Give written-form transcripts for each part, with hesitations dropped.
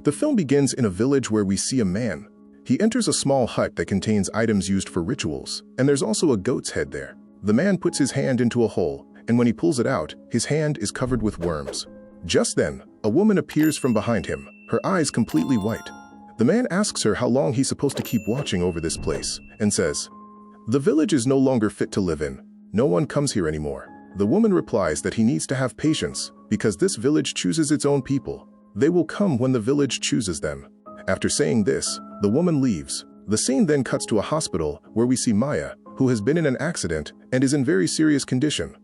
The film begins in a village where we see a man. He enters a small hut that contains items used for rituals, and there's also a goat's head there. The man puts his hand into a hole, and when he pulls it out, his hand is covered with worms. Just then, a woman appears from behind him, her eyes completely white. The man asks her how long he's supposed to keep watching over this place, and says, "The village is no longer fit to live in. No one comes here anymore." The woman replies that he needs to have patience, because this village chooses its own people. They will come when the village chooses them. After saying this, the woman leaves. The scene then cuts to a hospital where we see Maya, who has been in an accident and is in very serious condition.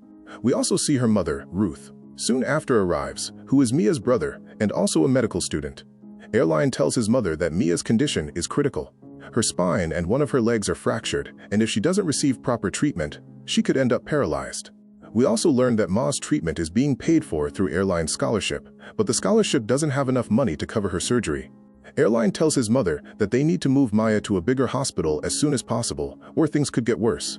We also see her mother, Ruth, soon after arrives, who is Mia's brother and also a medical student. Airline tells his mother that Mia's condition is critical. Her spine and one of her legs are fractured, and if she doesn't receive proper treatment, she could end up paralyzed. We also learn that Ma's treatment is being paid for through Airline's scholarship, but the scholarship doesn't have enough money to cover her surgery. Airline tells his mother that they need to move Maya to a bigger hospital as soon as possible, or things could get worse.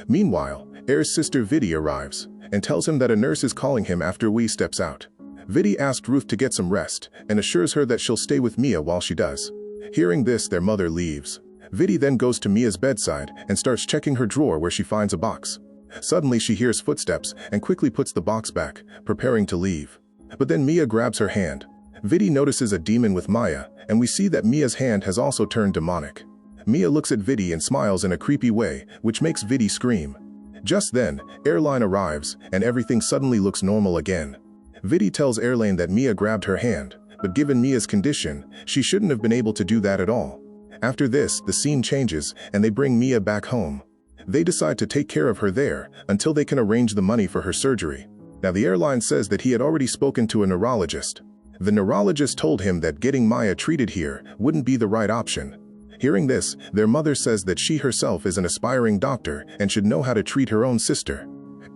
Meanwhile, Air's sister Vidi arrives and tells him that a nurse is calling him after Wee steps out. Vidi asks Ruth to get some rest and assures her that she'll stay with Mia while she does. Hearing this, their mother leaves. Vidi then goes to Mia's bedside and starts checking her drawer where she finds a box. Suddenly she hears footsteps and quickly puts the box back, preparing to leave. But then Mia grabs her hand. Vidi notices a demon with Maya, and we see that Mia's hand has also turned demonic. Mia looks at Vidi and smiles in a creepy way, which makes Vidi scream. Just then, Airline arrives, and everything suddenly looks normal again. Vidi tells Airline that Mia grabbed her hand, but given Mia's condition, she shouldn't have been able to do that at all. After this, the scene changes, and they bring Mia back home. They decide to take care of her there until they can arrange the money for her surgery. Now the airline says that he had already spoken to a neurologist. The neurologist told him that getting Maya treated here wouldn't be the right option. Hearing this, their mother says that she herself is an aspiring doctor and should know how to treat her own sister.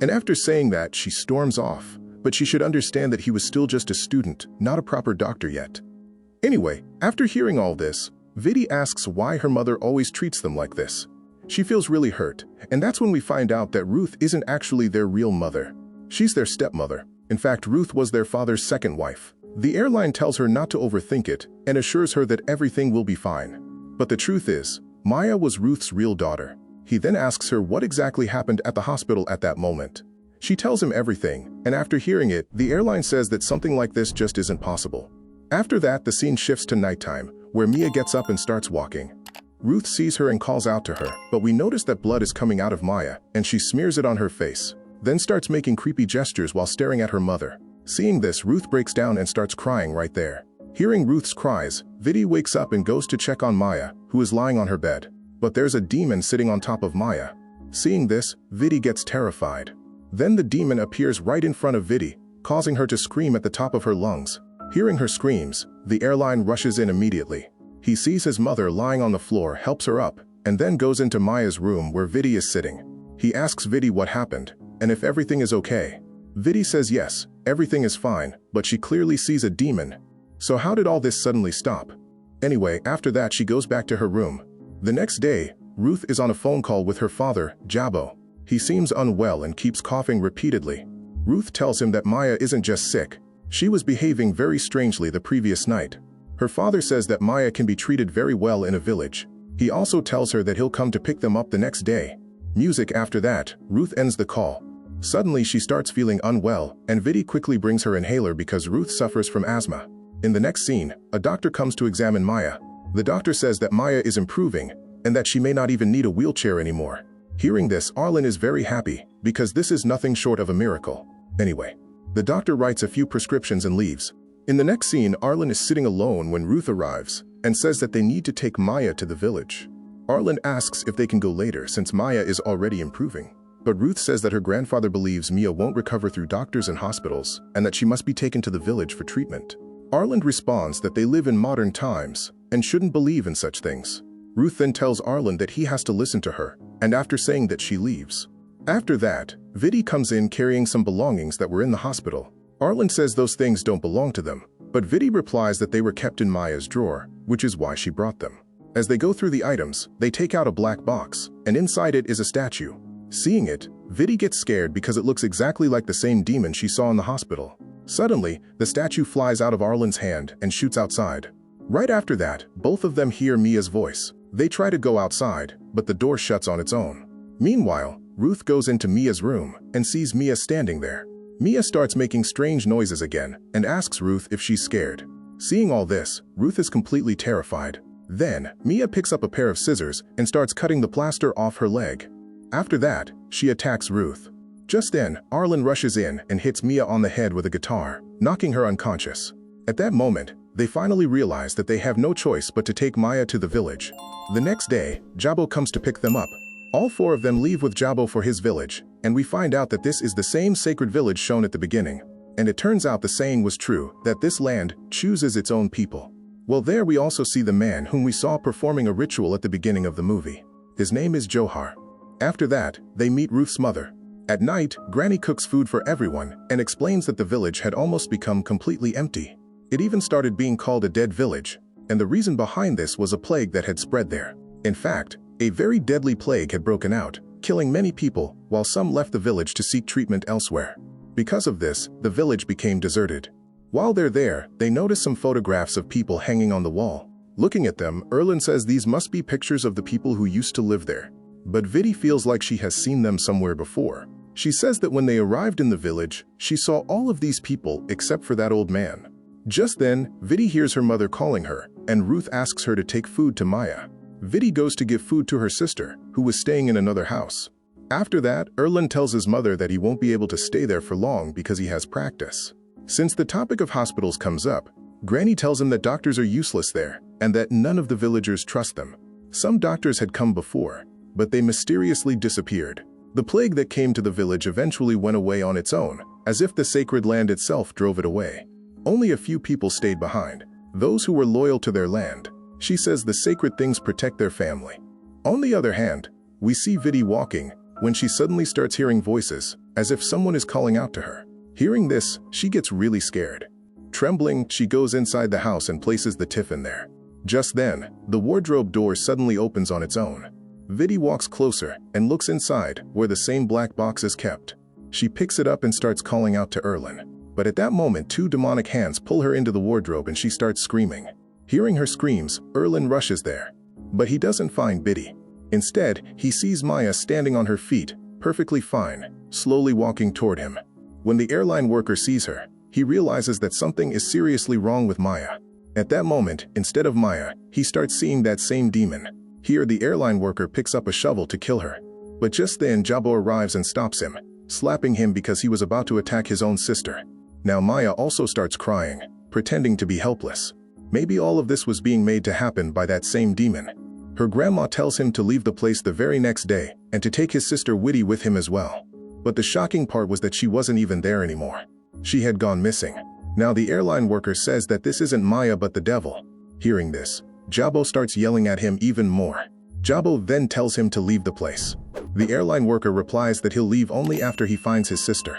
And after saying that, she storms off, but she should understand that he was still just a student, not a proper doctor yet. Anyway, after hearing all this, Vidi asks why her mother always treats them like this. She feels really hurt, and that's when we find out that Ruth isn't actually their real mother. She's their stepmother. In fact, Ruth was their father's second wife. The airline tells her not to overthink it and assures her that everything will be fine. But the truth is, Maya was Ruth's real daughter. He then asks her what exactly happened at the hospital at that moment. She tells him everything, and after hearing it, the airline says that something like this just isn't possible. After that, the scene shifts to nighttime, where Mia gets up and starts walking. Ruth sees her and calls out to her, but we notice that blood is coming out of Maya, and she smears it on her face, then starts making creepy gestures while staring at her mother. Seeing this, Ruth breaks down and starts crying right there. Hearing Ruth's cries, Vidi wakes up and goes to check on Maya, who is lying on her bed. But there's a demon sitting on top of Maya. Seeing this, Vidi gets terrified. Then the demon appears right in front of Vidi, causing her to scream at the top of her lungs. Hearing her screams, the airline rushes in immediately. He sees his mother lying on the floor, helps her up, and then goes into Maya's room where Vidi is sitting. He asks Vidi what happened, and if everything is okay. Vidi says yes, everything is fine, but she clearly sees a demon. So how did all this suddenly stop? Anyway, after that she goes back to her room. The next day, Ruth is on a phone call with her father, Jabo. He seems unwell and keeps coughing repeatedly. Ruth tells him that Maya isn't just sick. She was behaving very strangely the previous night. Her father says that Maya can be treated very well in a village. He also tells her that he'll come to pick them up the next day. Music after that, Ruth ends the call. Suddenly she starts feeling unwell, and Vidi quickly brings her inhaler because Ruth suffers from asthma. In the next scene, a doctor comes to examine Maya. The doctor says that Maya is improving, and that she may not even need a wheelchair anymore. Hearing this, Arlen is very happy, because this is nothing short of a miracle. Anyway, the doctor writes a few prescriptions and leaves. In the next scene, Arlen is sitting alone when Ruth arrives, and says that they need to take Maya to the village. Arlen asks if they can go later since Maya is already improving. But Ruth says that her grandfather believes Mia won't recover through doctors and hospitals, and that she must be taken to the village for treatment. Arlen responds that they live in modern times, and shouldn't believe in such things. Ruth then tells Arlen that he has to listen to her, and after saying that she leaves. After that, Vidi comes in carrying some belongings that were in the hospital. Arlen says those things don't belong to them, but Vidi replies that they were kept in Maya's drawer, which is why she brought them. As they go through the items, they take out a black box, and inside it is a statue. Seeing it, Vidi gets scared because it looks exactly like the same demon she saw in the hospital. Suddenly, the statue flies out of Arlen's hand and shoots outside. Right after that, both of them hear Mia's voice. They try to go outside, but the door shuts on its own. Meanwhile, Ruth goes into Mia's room and sees Mia standing there. Mia starts making strange noises again and asks Ruth if she's scared. Seeing all this, Ruth is completely terrified. Then, Mia picks up a pair of scissors and starts cutting the plaster off her leg. After that, she attacks Ruth. Just then, Arlen rushes in and hits Mia on the head with a guitar, knocking her unconscious. At that moment, they finally realize that they have no choice but to take Maya to the village. The next day, Jabo comes to pick them up. All four of them leave with Jabo for his village, and we find out that this is the same sacred village shown at the beginning. And it turns out the saying was true, that this land chooses its own people. Well, there we also see the man whom we saw performing a ritual at the beginning of the movie. His name is Johar. After that, they meet Ruth's mother. At night, Granny cooks food for everyone and explains that the village had almost become completely empty. It even started being called a dead village, and the reason behind this was a plague that had spread there. In fact, a very deadly plague had broken out, killing many people, while some left the village to seek treatment elsewhere. Because of this, the village became deserted. While they're there, they notice some photographs of people hanging on the wall. Looking at them, Erlen says these must be pictures of the people who used to live there. But Vidi feels like she has seen them somewhere before. She says that when they arrived in the village, she saw all of these people except for that old man. Just then, Vidi hears her mother calling her, and Ruth asks her to take food to Maya. Vidi goes to give food to her sister, who was staying in another house. After that, Erlen tells his mother that he won't be able to stay there for long because he has practice. Since the topic of hospitals comes up, Granny tells him that doctors are useless there, and that none of the villagers trust them. Some doctors had come before, but they mysteriously disappeared. The plague that came to the village eventually went away on its own, as if the sacred land itself drove it away. Only a few people stayed behind, those who were loyal to their land. She says the sacred things protect their family. On the other hand, we see Vidi walking, when she suddenly starts hearing voices, as if someone is calling out to her. Hearing this, she gets really scared. Trembling, she goes inside the house and places the tiffin there. Just then, the wardrobe door suddenly opens on its own. Vidi walks closer and looks inside, where the same black box is kept. She picks it up and starts calling out to Erlen. But at that moment, two demonic hands pull her into the wardrobe and she starts screaming. Hearing her screams, Erlen rushes there. But he doesn't find Biddy. Instead, he sees Maya standing on her feet, perfectly fine, slowly walking toward him. When the airline worker sees her, he realizes that something is seriously wrong with Maya. At that moment, instead of Maya, he starts seeing that same demon. Here, the airline worker picks up a shovel to kill her. But just then, Jabo arrives and stops him, slapping him because he was about to attack his own sister. Now Maya also starts crying, pretending to be helpless. Maybe all of this was being made to happen by that same demon. Her grandma tells him to leave the place the very next day and to take his sister Widdy with him as well. But the shocking part was that she wasn't even there anymore. She had gone missing. Now the airline worker says that this isn't Maya but the devil. Hearing this, Jabo starts yelling at him even more. Jabo then tells him to leave the place. The airline worker replies that he'll leave only after he finds his sister.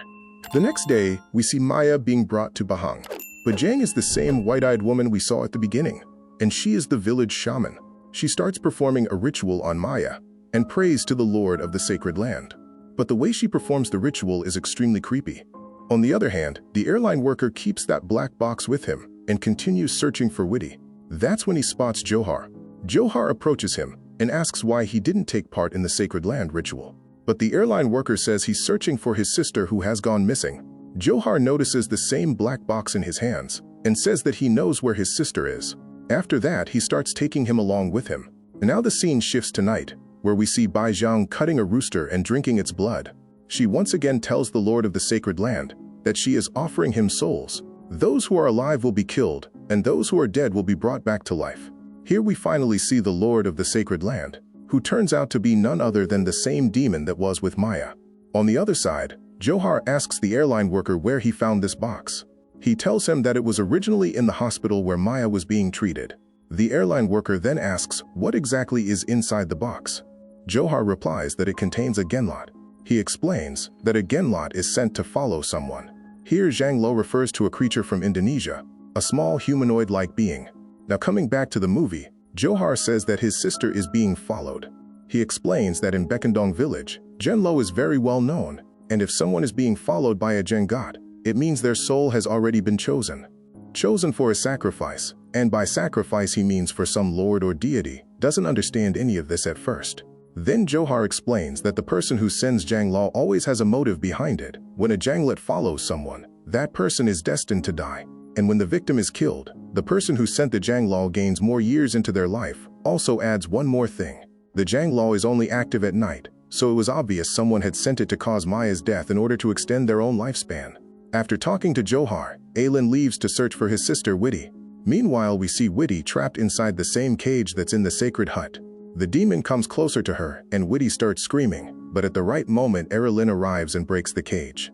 The next day, we see Maya being brought to Bahang. Bajang is the same white-eyed woman we saw at the beginning, and she is the village shaman. She starts performing a ritual on Maya and prays to the Lord of the sacred land. But the way she performs the ritual is extremely creepy. On the other hand, the airline worker keeps that black box with him and continues searching for Widdy. That's when he spots Johar. Johar approaches him and asks why he didn't take part in the sacred land ritual. But the airline worker says he's searching for his sister who has gone missing. Johar notices the same black box in his hands and says that he knows where his sister is. After that, he starts taking him along with him. And now the scene shifts to night, where we see Bai Zhang cutting a rooster and drinking its blood. She once again tells the Lord of the sacred land that she is offering him souls. Those who are alive will be killed, and those who are dead will be brought back to life. Here we finally see the Lord of the sacred land, who turns out to be none other than the same demon that was with Maya. On the other side, Johar asks the airline worker where he found this box. He tells him that it was originally in the hospital where Maya was being treated. The airline worker then asks what exactly is inside the box. Johar replies that it contains a genlot. He explains that a genlot is sent to follow someone. Here Zhang Lo refers to a creature from Indonesia, a small humanoid-like being. Now coming back to the movie, Johar says that his sister is being followed. He explains that in Bekendong village, Genlo is very well known, and if someone is being followed by a Jengat, it means their soul has already been chosen for a sacrifice, And by sacrifice he means for some lord or deity, doesn't understand any of this at first. Then Johar explains that the person who sends Janglao always has a motive behind it. When a Janglet follows someone, that person is destined to die. And when the victim is killed, the person who sent the Janglao gains more years into their life. Also adds one more thing. The Janglao is only active at night, so it was obvious someone had sent it to cause Maya's death in order to extend their own lifespan. After talking to Johar, Aylin leaves to search for his sister Witty. Meanwhile, we see Witty trapped inside the same cage that's in the sacred hut. The demon comes closer to her, and Witty starts screaming, but at the right moment Erlin arrives and breaks the cage.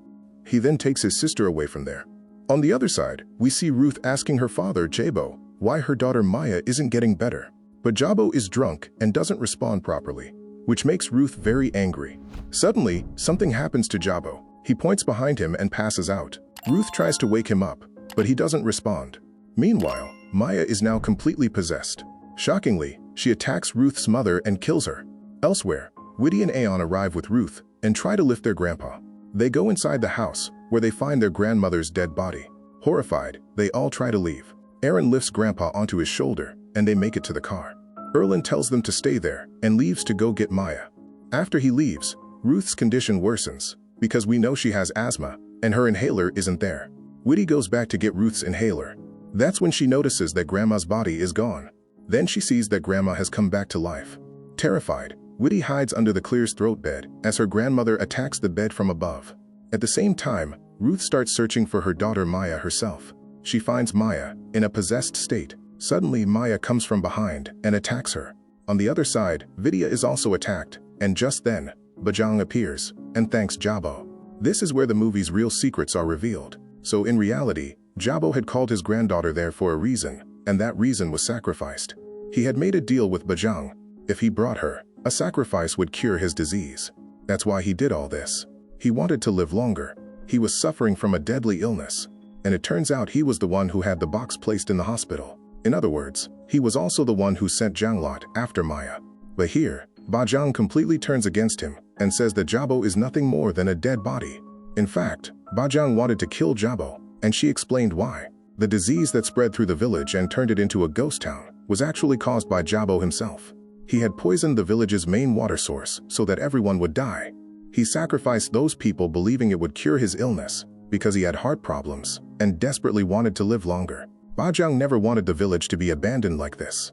He then takes his sister away from there. On the other side, we see Ruth asking her father, Jabo, why her daughter Maya isn't getting better. But Jabo is drunk and doesn't respond properly, which makes Ruth very angry. Suddenly, something happens to Jabo. He points behind him and passes out. Ruth tries to wake him up, but he doesn't respond. Meanwhile, Maya is now completely possessed. Shockingly, she attacks Ruth's mother and kills her. Elsewhere, Witty and Aeon arrive with Ruth and try to lift their grandpa. They go inside the house, where they find their grandmother's dead body. Horrified, they all try to leave. Aaron lifts Grandpa onto his shoulder, and they make it to the car. Erlin tells them to stay there and leaves to go get Maya. After he leaves, Ruth's condition worsens, because we know she has asthma, and her inhaler isn't there. Witty goes back to get Ruth's inhaler. That's when she notices that Grandma's body is gone. Then she sees that Grandma has come back to life. Terrified, Witty hides under the Clear's throat bed as her grandmother attacks the bed from above. At the same time, Ruth starts searching for her daughter Maya herself. She finds Maya in a possessed state. Suddenly, Maya comes from behind and attacks her. On the other side, Vidya is also attacked, and just then, Bajang appears and thanks Jabo. This is where the movie's real secrets are revealed. So in reality, Jabo had called his granddaughter there for a reason, and that reason was sacrificed. He had made a deal with Bajang. If he brought her, a sacrifice would cure his disease. That's why he did all this. He wanted to live longer. He was suffering from a deadly illness, and it turns out he was the one who had the box placed in the hospital. In other words, he was also the one who sent Janglot after Maya. But here, Bajang completely turns against him and says that Jabo is nothing more than a dead body. In fact, Bajang wanted to kill Jabo, and she explained why. The disease that spread through the village and turned it into a ghost town was actually caused by Jabo himself. He had poisoned the village's main water source so that everyone would die. He sacrificed those people believing it would cure his illness because he had heart problems and desperately wanted to live longer. Bajang never wanted the village to be abandoned like this.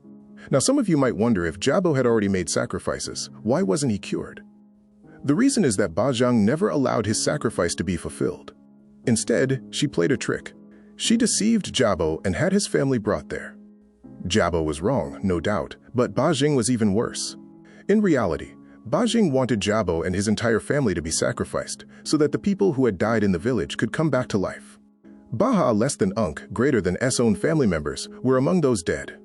Now some of you might wonder, if Jabo had already made sacrifices, why wasn't he cured? The reason is that Bajang never allowed his sacrifice to be fulfilled. Instead, she played a trick. She deceived Jabo and had his family brought there. Jabo was wrong, no doubt, but Bajing was even worse. In reality, Bajing wanted Jabo and his entire family to be sacrificed so that the people who had died in the village could come back to life. Baha less than Unk, greater than S own family members, were among those dead.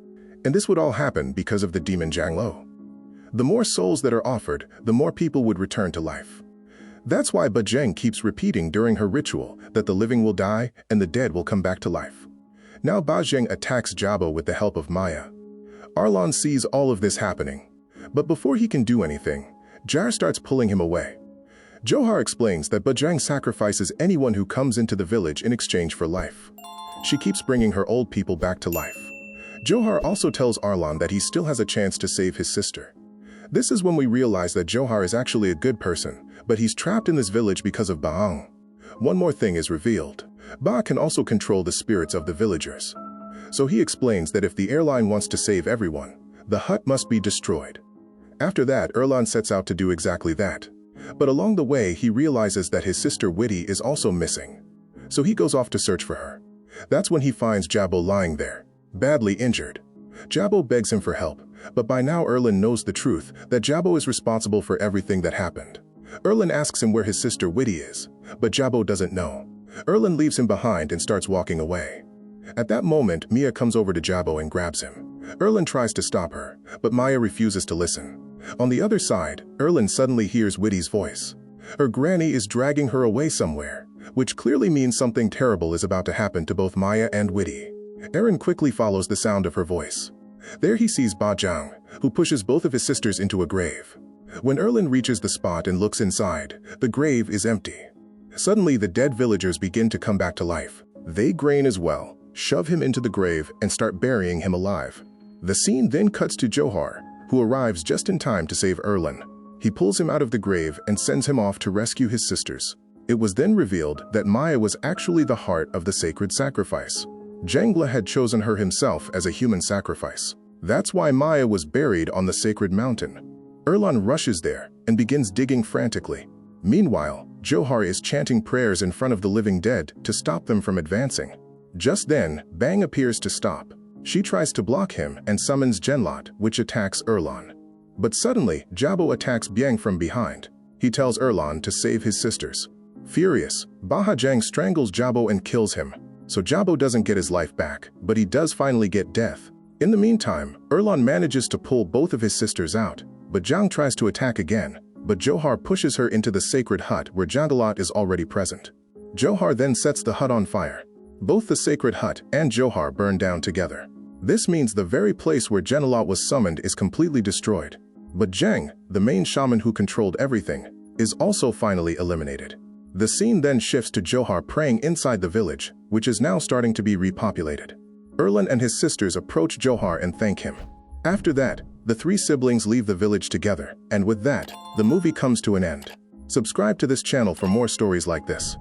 And this would all happen because of the demon Janglo. The more souls that are offered, the more people would return to life. That's why Bajang keeps repeating during her ritual that the living will die and the dead will come back to life. Now Bajang attacks Jabo with the help of Maya. Arlon sees all of this happening, but before he can do anything, Jar starts pulling him away. Johar explains that Bajang sacrifices anyone who comes into the village in exchange for life. She keeps bringing her old people back to life. Johar also tells Arlon that he still has a chance to save his sister. This is when we realize that Johar is actually a good person, but he's trapped in this village because of Baang. One more thing is revealed. Ba can also control the spirits of the villagers. So he explains that if the airline wants to save everyone, the hut must be destroyed. After that, Erlon sets out to do exactly that. But along the way, he realizes that his sister Witty is also missing. So he goes off to search for her. That's when he finds Jabo lying there, badly injured. Jabo begs him for help, but by now Erlin knows the truth that Jabo is responsible for everything that happened. Erlin asks him where his sister Witty is, but Jabo doesn't know. Erlin leaves him behind and starts walking away. At that moment, Mia comes over to Jabo and grabs him. Erlin tries to stop her, but Maya refuses to listen. On the other side, Erlin suddenly hears Witty's voice. Her granny is dragging her away somewhere, which clearly means something terrible is about to happen to both Maya and Witty. Aaron quickly follows the sound of her voice. There he sees Bajang, who pushes both of his sisters into a grave. When Erlin reaches the spot and looks inside, the grave is empty. Suddenly, the dead villagers begin to come back to life. They groan as well, shove him into the grave, and start burying him alive. The scene then cuts to Johar, who arrives just in time to save Erlan. He pulls him out of the grave and sends him off to rescue his sisters. It was then revealed that Maya was actually the heart of the sacred sacrifice. Jangla had chosen her himself as a human sacrifice. That's why Maya was buried on the sacred mountain. Erlan rushes there and begins digging frantically. Meanwhile, Johar is chanting prayers in front of the living dead to stop them from advancing. Just then, Bang appears to stop. She tries to block him and summons Genlot, which attacks Erlan. But suddenly, Jabo attacks Biang from behind. He tells Erlan to save his sisters. Furious, Bahajang strangles Jabo and kills him. So Jabo doesn't get his life back, but he does finally get death. In the meantime, Erlan manages to pull both of his sisters out, but Zhang tries to attack again, but Johar pushes her into the sacred hut where Jandalat is already present. Johar then sets the hut on fire. Both the sacred hut and Johar burn down together. This means the very place where Jandalat was summoned is completely destroyed. But Zhang, the main shaman who controlled everything, is also finally eliminated. The scene then shifts to Johar praying inside the village, which is now starting to be repopulated. Erlan and his sisters approach Johar and thank him. After that, the three siblings leave the village together, and with that, the movie comes to an end. Subscribe to this channel for more stories like this.